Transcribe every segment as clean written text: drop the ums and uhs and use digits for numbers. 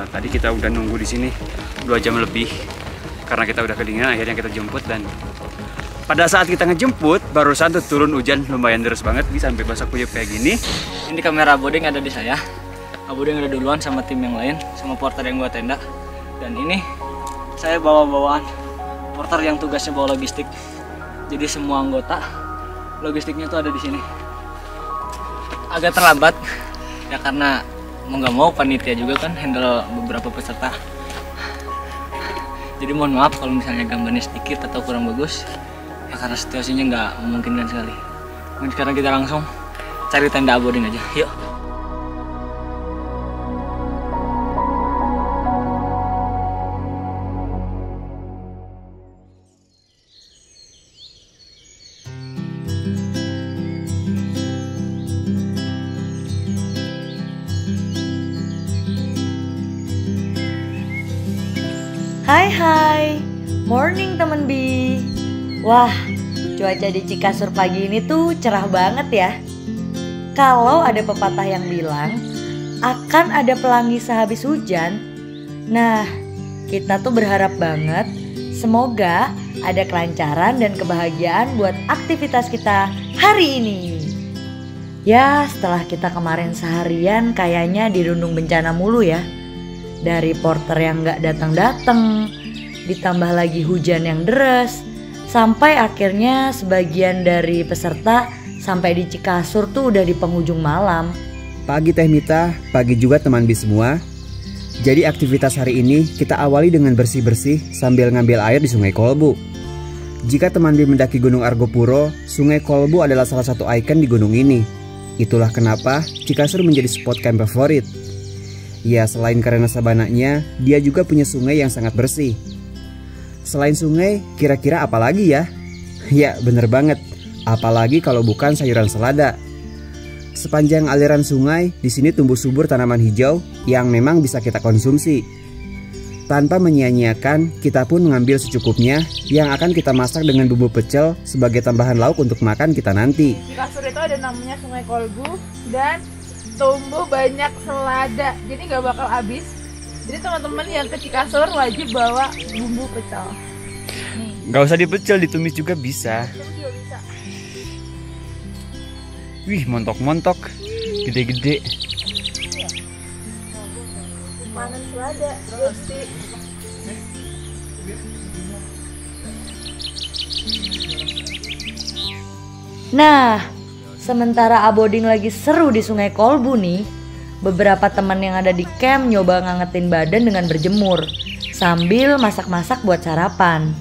Tadi kita udah nunggu di sini 2 jam lebih karena kita udah kedinginan. Akhirnya kita jemput, dan pada saat kita ngejemput barusan tuh turun hujan lumayan deras banget, bisa sampai basah kuyup kayak gini. Ini kamera Abodeng ada di saya. Abodeng ada duluan sama tim yang lain, sama porter yang bawa tenda. Dan ini saya bawa-bawaan porter yang tugasnya bawa logistik. Jadi semua anggota logistiknya tuh ada di sini. Agak terlambat ya karena mau nggak mau panitia juga kan handle beberapa peserta. Jadi mohon maaf kalau misalnya gambarnya sedikit atau kurang bagus ya karena situasinya nggak memungkinkan sekali. Mungkin sekarang kita langsung cari tenda Abodeng aja, yuk. Hai, morning temen Bi. Wah, cuaca di Cikasur pagi ini tuh cerah banget ya. Kalau ada pepatah yang bilang akan ada pelangi sehabis hujan. Nah, kita tuh berharap banget semoga ada kelancaran dan kebahagiaan buat aktivitas kita hari ini. Ya, setelah kita kemarin seharian kayaknya dirundung bencana mulu ya. Dari porter yang gak datang-datang, ditambah lagi hujan yang deras, sampai akhirnya sebagian dari peserta sampai di Cikasur tuh udah di penghujung malam. Pagi Teh Mita, pagi juga teman Bi semua. Jadi aktivitas hari ini kita awali dengan bersih-bersih sambil ngambil air di Sungai Kolbu. Jika teman Bi mendaki Gunung Argopuro, Sungai Kolbu adalah salah satu ikon di gunung ini. Itulah kenapa Cikasur menjadi spot camp favorit. Ya, selain karena sabananya, dia juga punya sungai yang sangat bersih. Selain sungai, kira-kira apa lagi ya? Ya, bener banget. Apalagi kalau bukan sayuran selada. Sepanjang aliran sungai, di sini tumbuh subur tanaman hijau yang memang bisa kita konsumsi. Tanpa menyia-nyiakan, kita pun mengambil secukupnya yang akan kita masak dengan bumbu pecel sebagai tambahan lauk untuk makan kita nanti. Di Cikasur itu ada namanya Sungai Kolbu dan tumbuh banyak selada, jadi nggak bakal habis. Jadi teman-teman yang ke Cikasur wajib bawa bumbu pecel. Nggak usah dipecel, ditumis juga bisa. Bisa. Wih, montok-montok, gede-gede. Panen selada, gusti. Nah, sementara Abodeng lagi seru di Sungai Kolbu nih, beberapa teman yang ada di camp nyoba ngangetin badan dengan berjemur sambil masak-masak buat sarapan.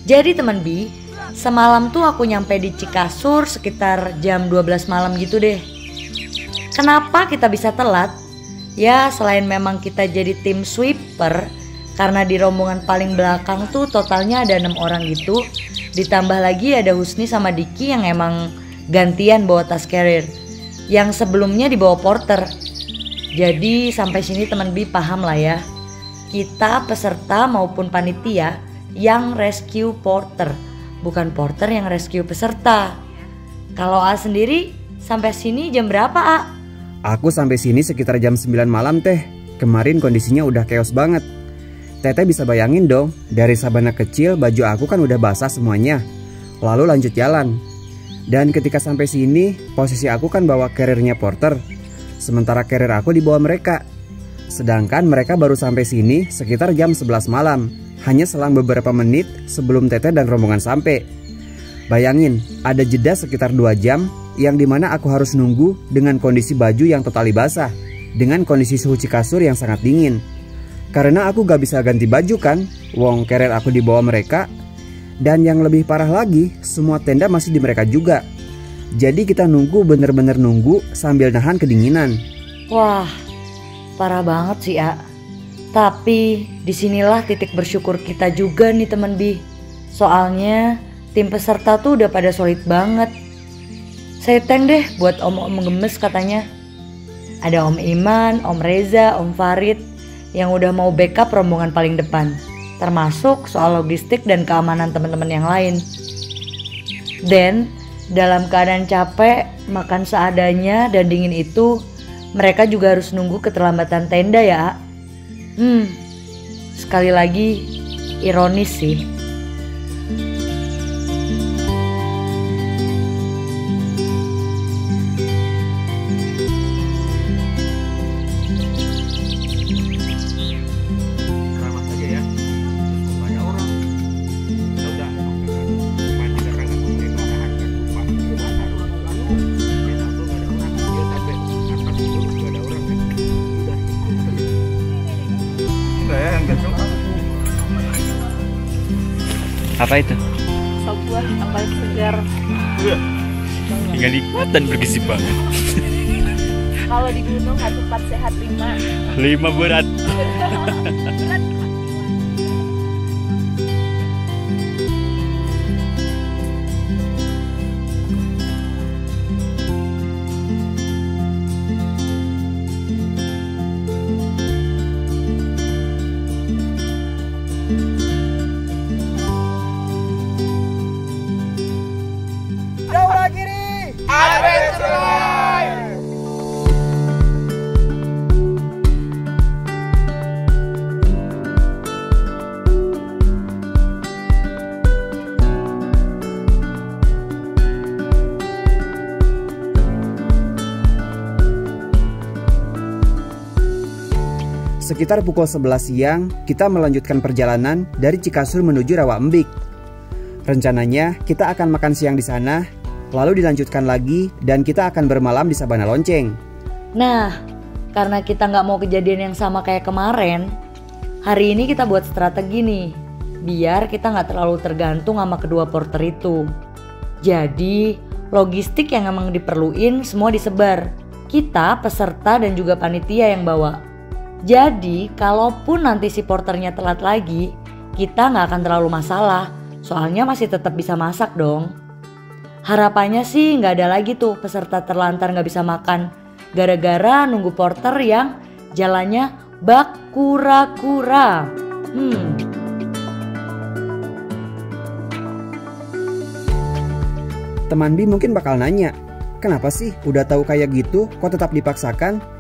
Jadi teman Bi, semalam tuh aku nyampe di Cikasur sekitar jam 12 malam gitu deh. Kenapa kita bisa telat? Ya selain memang kita jadi tim sweeper, karena di rombongan paling belakang tuh totalnya ada 6 orang gitu. Ditambah lagi ada Husni sama Diki yang emang gantian bawa tas carrier yang sebelumnya dibawa porter. Jadi sampai sini teman Bi paham lah ya. Kita peserta maupun panitia yang rescue porter, bukan porter yang rescue peserta. Kalau A sendiri sampai sini jam berapa A? Aku sampai sini sekitar jam 9 malam Teh. Kemarin kondisinya udah chaos banget. Teteh bisa bayangin dong, dari sabana kecil baju aku kan udah basah semuanya. Lalu lanjut jalan. Dan ketika sampai sini, posisi aku kan bawa carrier-nya porter. Sementara carrier aku dibawa mereka. Sedangkan mereka baru sampai sini sekitar jam 11 malam. Hanya selang beberapa menit sebelum Teteh dan rombongan sampai. Bayangin, ada jeda sekitar 2 jam yang dimana aku harus nunggu dengan kondisi baju yang totali basah. Dengan kondisi suhu Cikasur yang sangat dingin. Karena aku gak bisa ganti baju kan, wong carrier aku dibawa mereka. Dan yang lebih parah lagi, semua tenda masih di mereka juga. Jadi kita nunggu, bener-bener nunggu sambil nahan kedinginan. Wah, parah banget sih A. Tapi disinilah titik bersyukur kita juga nih teman Bi. Soalnya tim peserta tuh udah pada solid banget. Saya thank deh buat om-om gemes katanya. Ada Om Iman, Om Reza, Om Farid yang udah mau backup rombongan paling depan. Termasuk soal logistik dan keamanan teman-teman yang lain. Dan dalam keadaan capek, makan seadanya dan dingin itu, mereka juga harus nunggu keterlambatan tenda ya. Sekali lagi ironis sih. Ramah aja ya. Banyak orang. Udah. Mandi karena pemerintah harga lupa. Cuma taruh lalu kita tuh nggak ada orang. Dia sampai atas itu nggak ada orang kan. Udah. Enggak ya, enggak cuma. Apa itu? Sop buah yang paling segar. Tinggal nikmat dan bergizi banget. Kalau di gunung 1 4 sehat 5. 5 berat. Sekitar pukul 11 siang, kita melanjutkan perjalanan dari Cikasur menuju Rawaembik. Rencananya, kita akan makan siang di sana, lalu dilanjutkan lagi dan kita akan bermalam di Sabana Lonceng. Nah, karena kita nggak mau kejadian yang sama kayak kemarin, hari ini kita buat strategi nih, biar kita nggak terlalu tergantung sama kedua porter itu. Jadi, logistik yang emang diperluin semua disebar. Kita, peserta dan juga panitia yang bawa. Jadi, kalaupun nanti si porternya telat lagi, kita nggak akan terlalu masalah, soalnya masih tetap bisa masak dong. Harapannya sih nggak ada lagi tuh peserta terlantar nggak bisa makan, gara-gara nunggu porter yang jalannya bak kura-kura. Teman Bi mungkin bakal nanya, kenapa sih udah tahu kayak gitu kok tetap dipaksakan?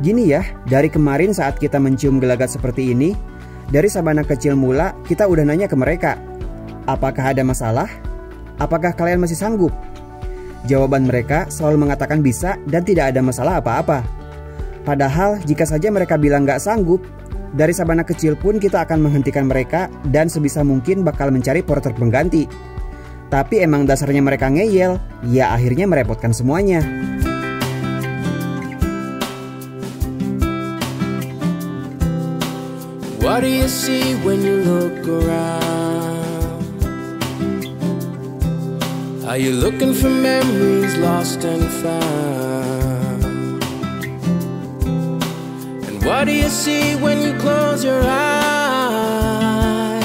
Gini ya, dari kemarin saat kita mencium gelagat seperti ini, dari Sabana kecil mula kita udah nanya ke mereka, apakah ada masalah? Apakah kalian masih sanggup? Jawaban mereka selalu mengatakan bisa dan tidak ada masalah apa-apa. Padahal jika saja mereka bilang gak sanggup, dari Sabana kecil pun kita akan menghentikan mereka dan sebisa mungkin bakal mencari porter pengganti. Tapi emang dasarnya mereka ngeyel, ya akhirnya merepotkan semuanya. What do you see when you look around? Are you looking for memories lost and found? And what do you see when you close your eyes?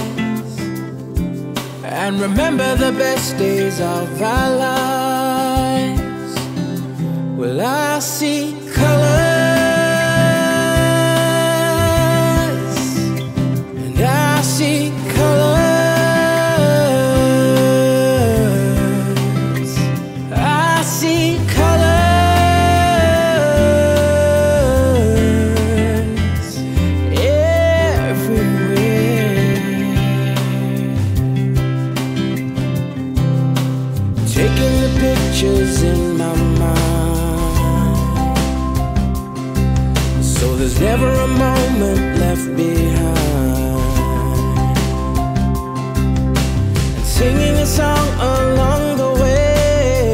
And remember the best days of our lives. Well, I see colors. I see colors. I see colors everywhere. Taking the pictures in my mind, so there's never a moment left behind. Singing a song along the way,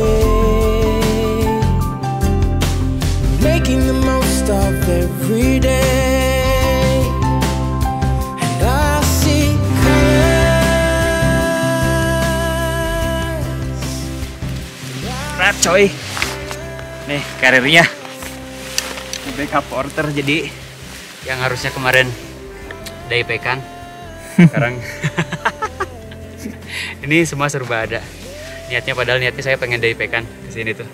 making the most of every day. And I see colors. Rap coy. Nih karirnya backup porter, jadi yang harusnya kemarin DIP-kan sekarang ini semua serba ada. Padahal niatnya saya pengen DIP-kan ke sini tuh.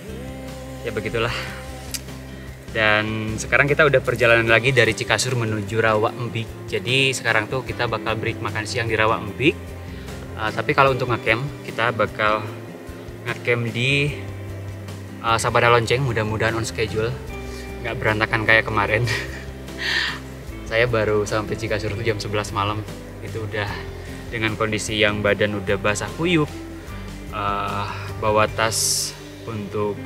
Ya begitulah. Dan sekarang kita udah perjalanan lagi dari Cikasur menuju Rawaembik. Jadi sekarang tuh kita bakal break makan siang di Rawaembik. Tapi kalau untuk ngecamp, kita bakal ngecamp di Sabana Lonceng. Mudah-mudahan on schedule, nggak berantakan kayak kemarin. Saya baru sampai Cikasur tuh jam 11 malam. Itu udah dengan kondisi yang badan udah basah kuyup, bawa tas untuk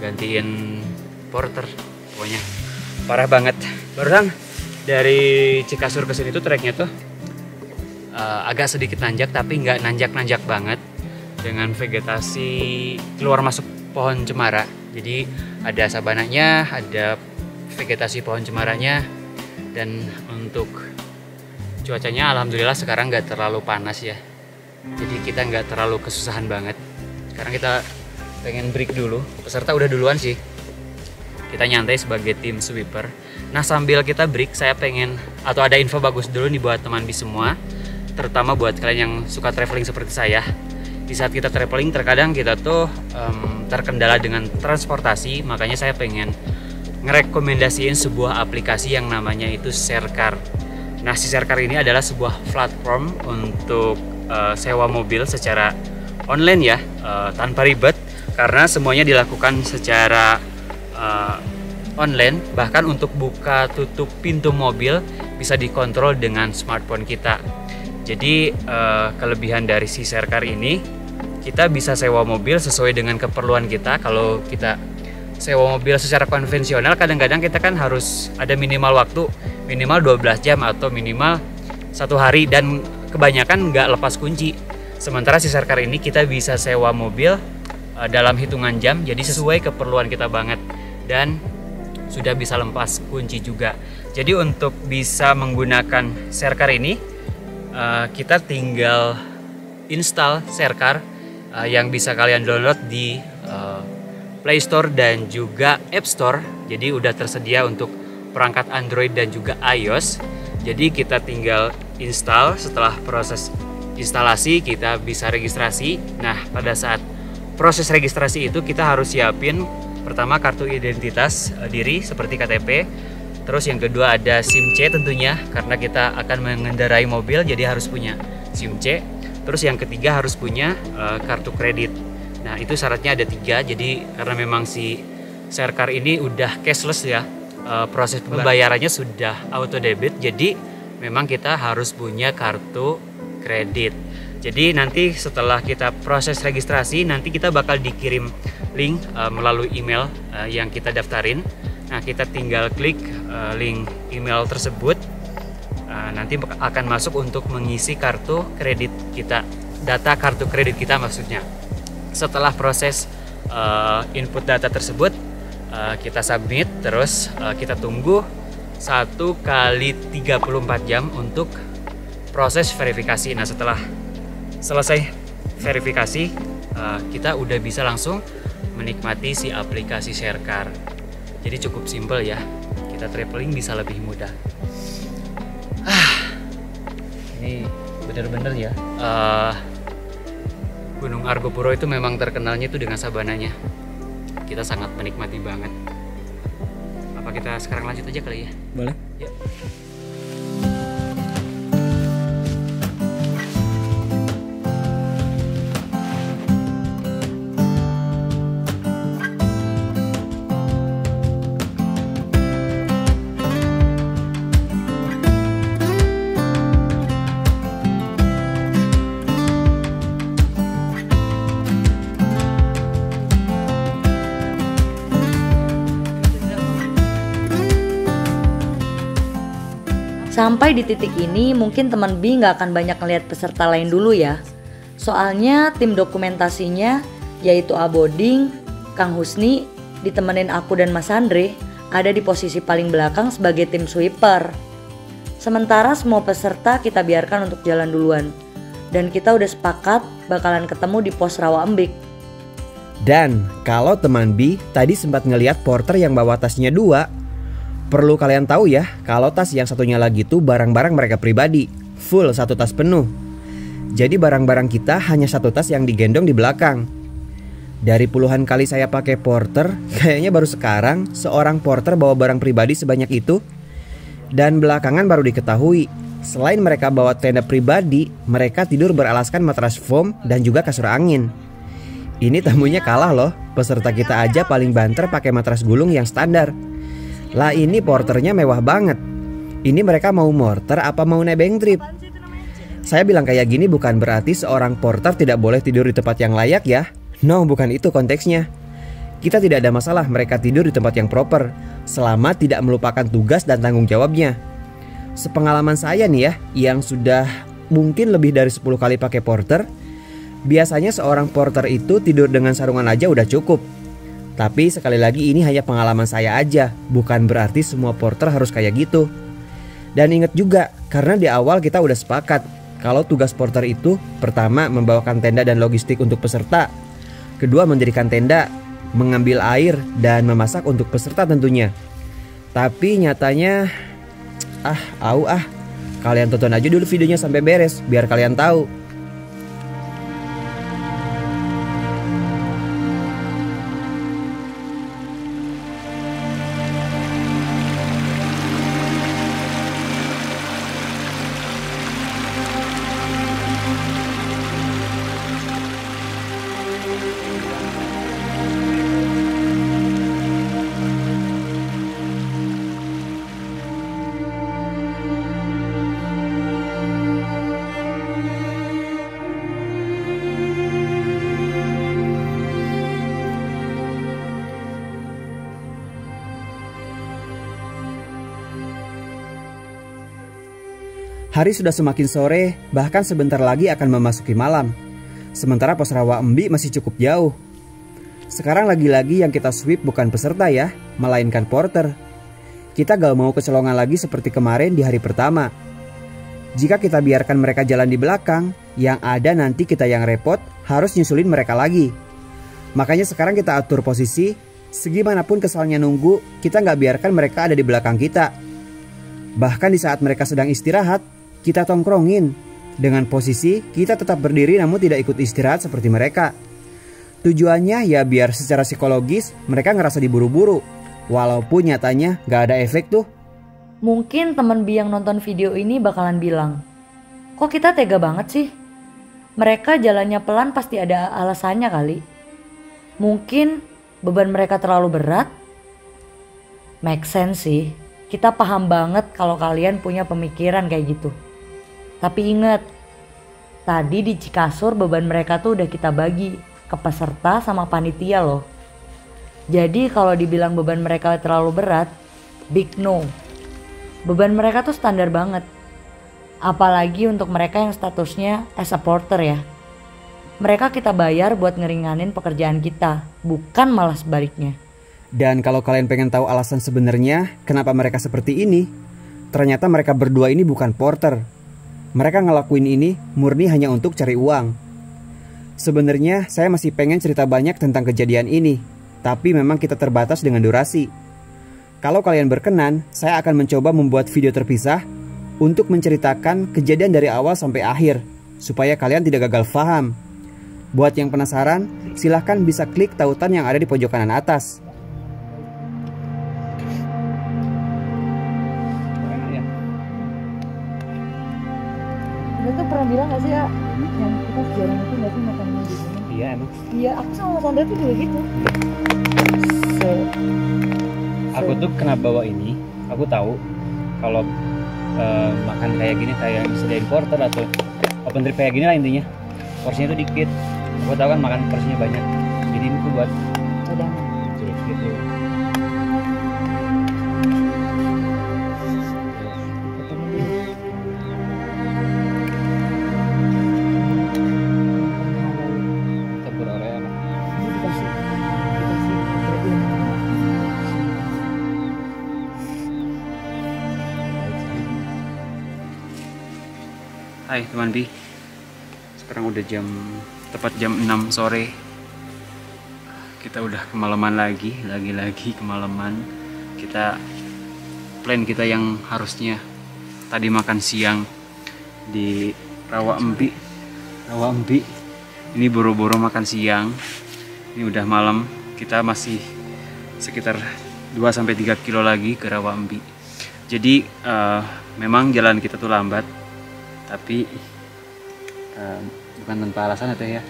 gantiin porter, pokoknya parah banget. Barusan dari Cikasur ke sini tuh treknya tuh agak sedikit nanjak, tapi nggak nanjak-nanjak banget, dengan vegetasi keluar masuk pohon cemara. Jadi ada sabananya, ada vegetasi pohon cemaranya, dan untuk cuacanya alhamdulillah sekarang nggak terlalu panas ya. Jadi kita nggak terlalu kesusahan banget. Sekarang kita pengen break dulu. Peserta udah duluan sih. Kita nyantai sebagai tim sweeper. Nah sambil kita break, saya pengen atau ada info bagus dulu nih buat teman bis semua, terutama buat kalian yang suka traveling seperti saya. Di saat kita traveling terkadang kita tuh terkendala dengan transportasi, makanya saya pengen ngerekomendasiin sebuah aplikasi yang namanya itu Sharecar. Nah si Sharecar ini adalah sebuah platform untuk sewa mobil secara online ya, tanpa ribet, karena semuanya dilakukan secara online. Bahkan untuk buka tutup pintu mobil bisa dikontrol dengan smartphone kita. Jadi kelebihan dari si Sharecar ini, kita bisa sewa mobil sesuai dengan keperluan kita. Kalau kita sewa mobil secara konvensional, kadang-kadang kita kan harus ada minimal waktu, minimal 12 jam atau minimal 1 hari, dan kebanyakan nggak lepas kunci. Sementara si Sharecar ini kita bisa sewa mobil dalam hitungan jam, jadi sesuai keperluan kita banget, dan sudah bisa lepas kunci juga. Jadi untuk bisa menggunakan Sharecar ini, kita tinggal install Sharecar yang bisa kalian download di Play Store dan juga App Store. Jadi udah tersedia untuk perangkat Android dan juga iOS. Jadi kita tinggal install. Setelah proses instalasi kita bisa registrasi. Nah pada saat proses registrasi itu kita harus siapin pertama kartu identitas diri seperti KTP. Terus yang kedua ada SIM C tentunya, karena kita akan mengendarai mobil jadi harus punya SIM C. Terus yang ketiga harus punya kartu kredit. Nah itu syaratnya ada 3. Jadi karena memang si Sharecar ini udah cashless ya, proses pembayarannya sudah auto debit, jadi memang kita harus punya kartu kredit. Jadi nanti setelah kita proses registrasi, nanti kita bakal dikirim link melalui email yang kita daftarin. Nah kita tinggal klik link email tersebut, nanti akan masuk untuk mengisi kartu kredit kita, data kartu kredit kita maksudnya. Setelah proses input data tersebut, kita submit, terus kita tunggu 1 kali 34 jam untuk proses verifikasi. Nah setelah selesai verifikasi, kita udah bisa langsung menikmati si aplikasi Sharecar. Jadi cukup simpel ya, kita traveling bisa lebih mudah. Ini bener-bener ya, Gunung Argopuro itu memang terkenalnya itu dengan sabananya. Kita sangat menikmati banget. Apa kita sekarang lanjut aja kali ya? Boleh. Ya. Sampai di titik ini mungkin teman B nggak akan banyak ngelihat peserta lain dulu ya. Soalnya tim dokumentasinya yaitu Aboding, Kang Husni, ditemenin aku dan Mas Andre ada di posisi paling belakang sebagai tim sweeper. Sementara semua peserta kita biarkan untuk jalan duluan. Dan kita udah sepakat bakalan ketemu di pos Rawa Embik. Dan kalau teman B tadi sempat ngeliat porter yang bawa tasnya 2, perlu kalian tahu ya, kalau tas yang satunya lagi tuh barang-barang mereka pribadi, full 1 tas penuh. Jadi barang-barang kita hanya 1 tas yang digendong di belakang. Dari puluhan kali saya pakai porter, kayaknya baru sekarang seorang porter bawa barang pribadi sebanyak itu. Dan belakangan baru diketahui, selain mereka bawa tenda pribadi, mereka tidur beralaskan matras foam dan juga kasur angin. Ini tamunya kalah loh, peserta kita aja paling banter pakai matras gulung yang standar. Lah ini porternya mewah banget. Ini mereka mau mortar apa mau nebeng trip? Saya bilang kayak gini bukan berarti seorang porter tidak boleh tidur di tempat yang layak ya. No, bukan itu konteksnya. Kita tidak ada masalah mereka tidur di tempat yang proper, selama tidak melupakan tugas dan tanggung jawabnya. Sepengalaman saya nih ya, yang sudah mungkin lebih dari 10 kali pakai porter, biasanya seorang porter itu tidur dengan sarungan aja udah cukup. Tapi sekali lagi ini hanya pengalaman saya aja, bukan berarti semua porter harus kayak gitu. Dan ingat juga, karena di awal kita udah sepakat kalau tugas porter itu pertama membawakan tenda dan logistik untuk peserta, kedua mendirikan tenda, mengambil air, dan memasak untuk peserta tentunya. Tapi nyatanya, kalian tonton aja dulu videonya sampai beres biar kalian tahu. Hari sudah semakin sore, bahkan sebentar lagi akan memasuki malam. Sementara pos Rawa Embi masih cukup jauh. Sekarang lagi-lagi yang kita sweep bukan peserta ya, melainkan porter. Kita gak mau kecolongan lagi seperti kemarin di hari pertama. Jika kita biarkan mereka jalan di belakang, yang ada nanti kita yang repot harus nyusulin mereka lagi. Makanya sekarang kita atur posisi, segimanapun kesalnya nunggu, kita gak biarkan mereka ada di belakang kita. Bahkan di saat mereka sedang istirahat, kita tongkrongin. Dengan posisi kita tetap berdiri namun tidak ikut istirahat seperti mereka. Tujuannya ya biar secara psikologis mereka ngerasa diburu-buru. Walaupun nyatanya gak ada efek tuh. Mungkin teman Bi yang nonton video ini bakalan bilang, kok kita tega banget sih? Mereka jalannya pelan pasti ada alasannya kali. Mungkin beban mereka terlalu berat? Make sense sih. Kita paham banget kalau kalian punya pemikiran kayak gitu. Tapi ingat, tadi di Cikasur beban mereka tuh udah kita bagi ke peserta sama panitia loh. Jadi kalau dibilang beban mereka terlalu berat, big no. Beban mereka tuh standar banget. Apalagi untuk mereka yang statusnya as a porter ya. Mereka kita bayar buat ngeringanin pekerjaan kita, bukan malah sebaliknya. Dan kalau kalian pengen tahu alasan sebenarnya kenapa mereka seperti ini, ternyata mereka berdua ini bukan porter. Mereka ngelakuin ini murni hanya untuk cari uang. Sebenarnya saya masih pengen cerita banyak tentang kejadian ini, tapi memang kita terbatas dengan durasi. Kalau kalian berkenan, saya akan mencoba membuat video terpisah untuk menceritakan kejadian dari awal sampai akhir, supaya kalian tidak gagal paham. Buat yang penasaran, silahkan bisa klik tautan yang ada di pojok kanan atas. Kita tuh pernah bilang gak sih ya, yang kita sejarah itu gak sih makan di sini? Iya emang. Iya, aku sama Mas Andra tuh juga gitu. Aku tuh kena bawa ini, aku tahu kalau makan kayak gini kayak disediain porter atau open trip kayak gini lah intinya. Porsinya tuh dikit. Aku tahu kan makan porsinya banyak. Jadi ini tuh buat cadangan. gitu. Hai teman Bi, sekarang udah tepat jam 6 sore. Kita udah kemalaman lagi kemalaman. Kita plan kita yang harusnya tadi makan siang di Rawa Embi. Ini buru-buru makan siang. Ini udah malam, kita masih sekitar 2-3 kilo lagi ke Rawa Embi. Jadi memang jalan kita tuh lambat, tapi bukan tanpa alasan atau ya.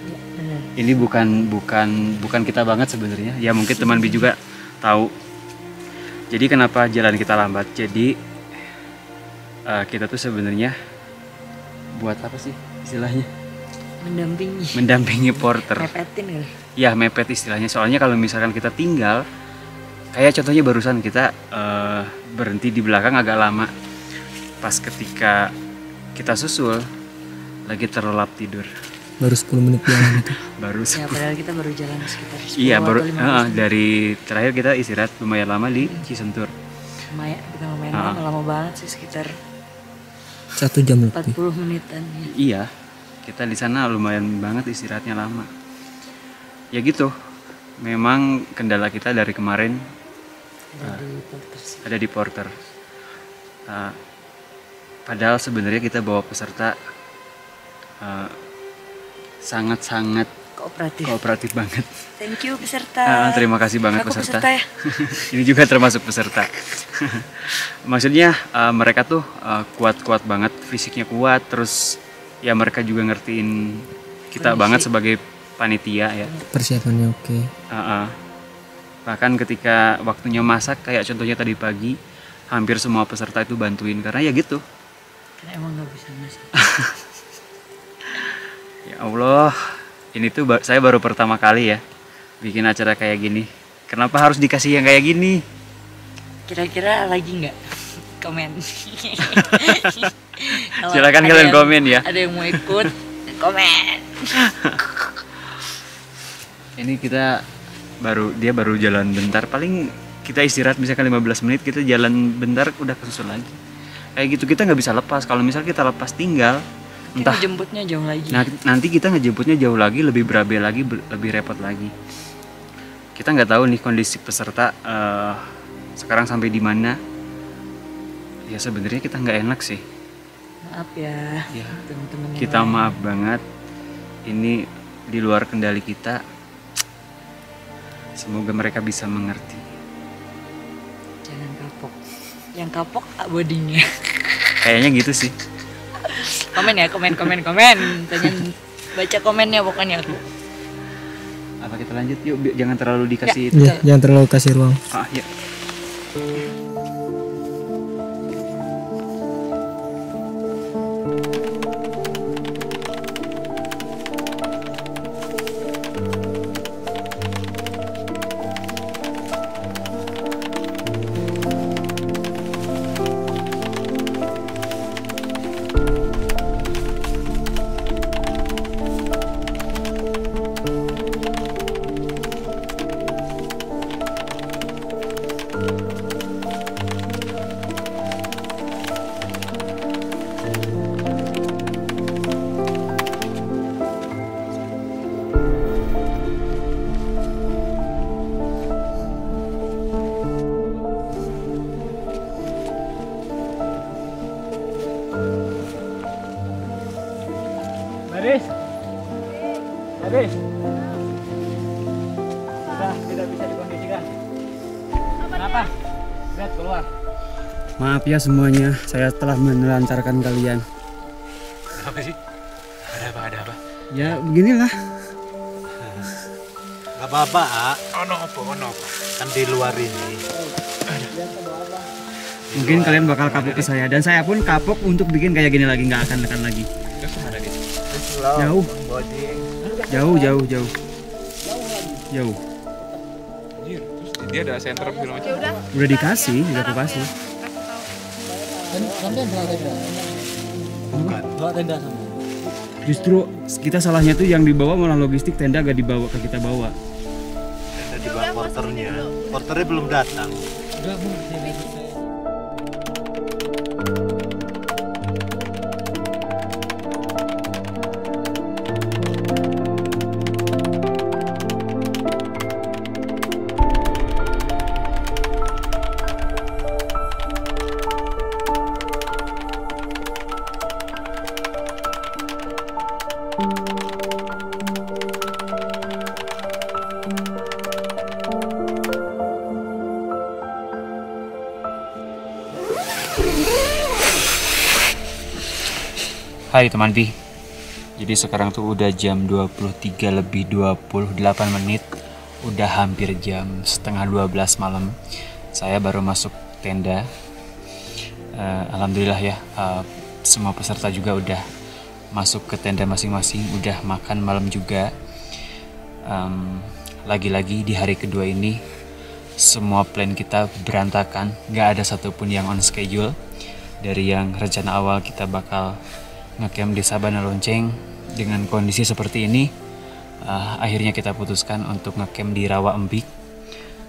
Ini bukan kita banget sebenarnya. Ya mungkin teman Bi juga tahu. Jadi kenapa jalan kita lambat? Jadi kita tuh sebenarnya buat apa sih istilahnya? Mendampingi porter. Mepetin kali. Ya mepet istilahnya. Soalnya kalau misalkan kita tinggal, kayak contohnya barusan kita berhenti di belakang agak lama. Pas ketika kita susul, lagi terlelap tidur. Baru 10 menit jalan itu. Baru Ya padahal kita baru jalan sekitar 10 Iya atau baru 15 menit. dari terakhir kita istirahat lumayan lama di Cisentur. Lumayan lama banget sih, sekitar 1 jam lebih. 40 menitan ya. Iya, kita di sana lumayan banget istirahatnya lama. Ya gitu. Memang kendala kita dari kemarin ada di porter. Padahal sebenarnya kita bawa peserta sangat-sangat kooperatif banget. Thank you peserta. Terima kasih banget Aku peserta. ya. Ini juga termasuk peserta. Maksudnya mereka tuh kuat-kuat banget, fisiknya kuat, terus ya mereka juga ngertiin kita banget sebagai panitia ya. Persiapannya oke. Bahkan ketika waktunya masak, kayak contohnya tadi pagi, hampir semua peserta itu bantuin karena ya gitu. Karena emang gak bisa masak. Ya Allah, ini tuh saya baru pertama kali ya bikin acara kayak gini. Kenapa harus dikasih yang kayak gini? Kira-kira lagi nggak? Komen. Kalau Silakan ada kalian yang- komen ya. Ada yang mau ikut, komen. Ini dia baru jalan bentar, paling kita istirahat misalkan 15 menit, kita jalan bentar udah kesusul lagi. Kayak gitu kita nggak bisa lepas. Kalau misal kita lepas tinggal, entah Jemputnya jauh lagi. nanti kita ngejemputnya jauh lagi, lebih berabe lagi, lebih repot lagi. Kita nggak tahu nih kondisi peserta sekarang sampai di mana. Ya sebenarnya kita nggak enak sih. Maaf ya, Ya, teman-teman yang kita lain. maaf banget. Ini di luar kendali kita. Semoga mereka bisa mengerti. Jangan kapok. Yang kapok bodinya. Kayaknya gitu sih. Komen ya, komen. Pengen baca komennya pokoknya aku. Apa kita lanjut yuk? Jangan terlalu dikasih itu. Iya, jangan terlalu kasih ruang. Ya. Baris. Sudah tidak bisa dikondisikan. Kenapa? Lihat keluar. Maaf ya semuanya, saya telah menelantarkan kalian. Apa sih? Ada apa? Ya beginilah. Gak apa-apa, A. Ono apa? Kan di luar ini. Mungkin kalian bakal kapok ke saya dan saya pun kapok untuk bikin kayak gini lagi, nggak akan lagi. Jauh. Jauh. Dia ada center film aja. Udah dikasih, udah aku kasih. Bawa tenda sama. Justru kita salahnya tuh yang dibawa malah logistik, tenda gak dibawa ke kita bawa. Ada di bawah porternya. Porternya belum datang. Hai teman Bi. Jadi sekarang tuh udah jam 23 lebih 28 menit. Udah hampir jam setengah 12 malam. Saya baru masuk tenda. Alhamdulillah ya, semua peserta juga udah masuk ke tenda masing-masing, udah makan malam juga. Lagi-lagi di hari kedua ini semua plan kita berantakan, gak ada satupun yang on schedule. Dari yang rencana awal kita bakal ngecamp di Sabana Lonceng, dengan kondisi seperti ini akhirnya kita putuskan untuk ngecamp di Rawa Embik.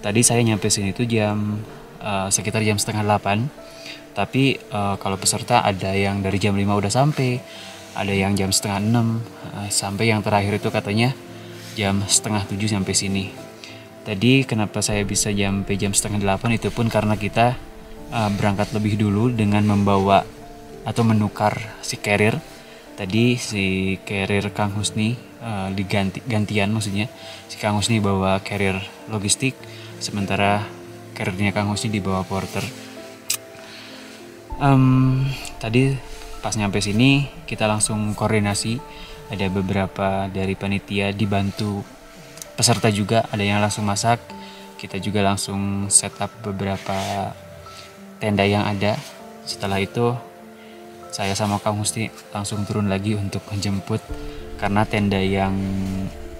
Tadi saya nyampe sini tuh sekitar jam setengah 8. Tapi kalau peserta ada yang dari jam 5 udah sampai, ada yang jam setengah 6, sampai yang terakhir itu katanya jam setengah 7 sampai sini. Tadi kenapa saya bisa sampai jam setengah 8 itu pun karena kita berangkat lebih dulu dengan membawa atau menukar si carrier. Tadi si carrier Kang Husni gantian, maksudnya si Kang Husni bawa carrier logistik, sementara carriernya Kang Husni dibawa porter. Tadi pas nyampe sini kita langsung koordinasi, ada beberapa dari panitia dibantu peserta juga, ada yang langsung masak, kita juga langsung setup beberapa tenda yang ada. Setelah itu saya sama Kang Husni langsung turun lagi untuk menjemput, karena tenda yang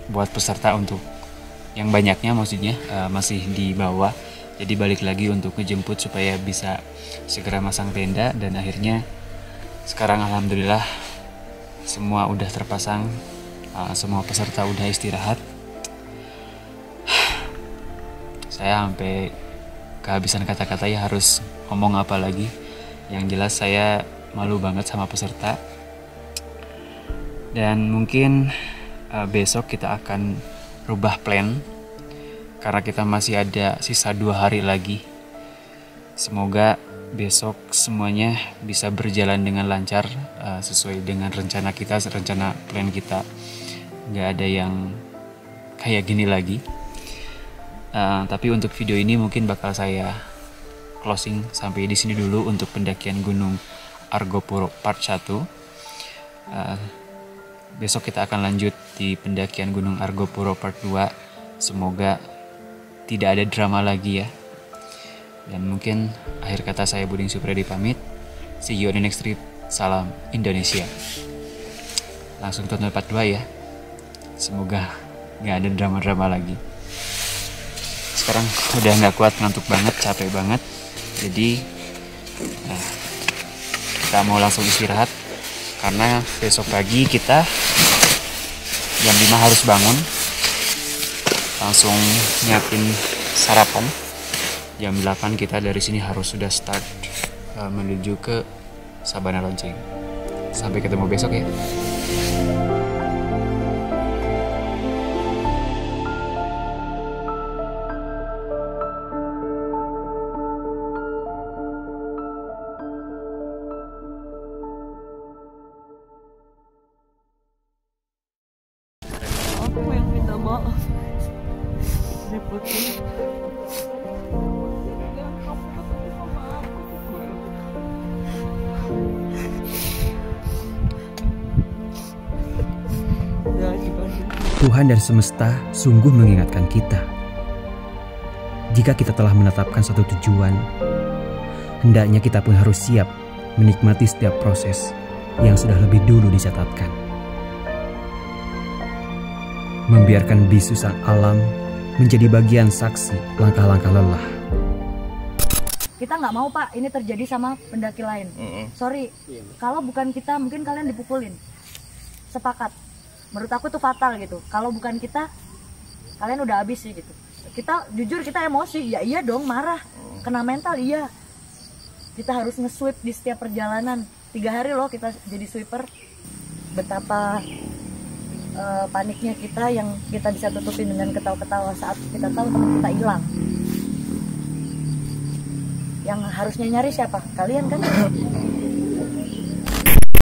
buat peserta untuk yang banyaknya maksudnya masih di bawah. Jadi balik lagi untuk ngejemput supaya bisa segera masang tenda, dan akhirnya sekarang alhamdulillah semua udah terpasang, semua peserta udah istirahat. Saya sampai kehabisan kata-kata ya, harus ngomong apa lagi. Yang jelas saya malu banget sama peserta. Dan mungkin besok kita akan rubah plan, karena kita masih ada sisa 2 hari lagi. Semoga besok semuanya bisa berjalan dengan lancar, sesuai dengan rencana kita, rencana plan kita. Nggak ada yang kayak gini lagi. Tapi untuk video ini mungkin bakal saya closing sampai di sini dulu untuk pendakian Gunung Argopuro part 1. Besok kita akan lanjut di pendakian Gunung Argopuro part 2. Semoga tidak ada drama lagi ya. Dan mungkin akhir kata saya Buding Supriyadi pamit. See you on the next trip. Salam Indonesia. Langsung tonton part 2 ya. Semoga gak ada drama-drama lagi. Sekarang udah gak kuat, ngantuk banget, capek banget. Jadi kita mau langsung istirahat, karena besok pagi kita jam 5 harus bangun, langsung nyiapin sarapan. Jam 8 kita dari sini harus sudah start menuju ke Sabana Lonceng. Sampai ketemu besok ya. Aku yang minta maaf. Repotin. Tuhan dari semesta sungguh mengingatkan kita. Jika kita telah menetapkan satu tujuan, hendaknya kita pun harus siap menikmati setiap proses yang sudah lebih dulu dicatatkan. Membiarkan bisu sang alam menjadi bagian saksi langkah-langkah lelah. Kita nggak mau Pak, ini terjadi sama pendaki lain. Sorry, kalau bukan kita mungkin kalian dipukulin. Sepakat. Menurut aku tuh fatal gitu. Kalau bukan kita, kalian udah habis sih gitu. Kita jujur kita emosi, ya iya dong, marah, kena mental iya. Kita harus nge-sweep di setiap perjalanan. 3 hari loh kita jadi sweeper. Betapa paniknya kita yang kita bisa tutupin dengan ketawa-ketawa saat kita tahu teman kita hilang. Yang harusnya nyari siapa? Kalian kan?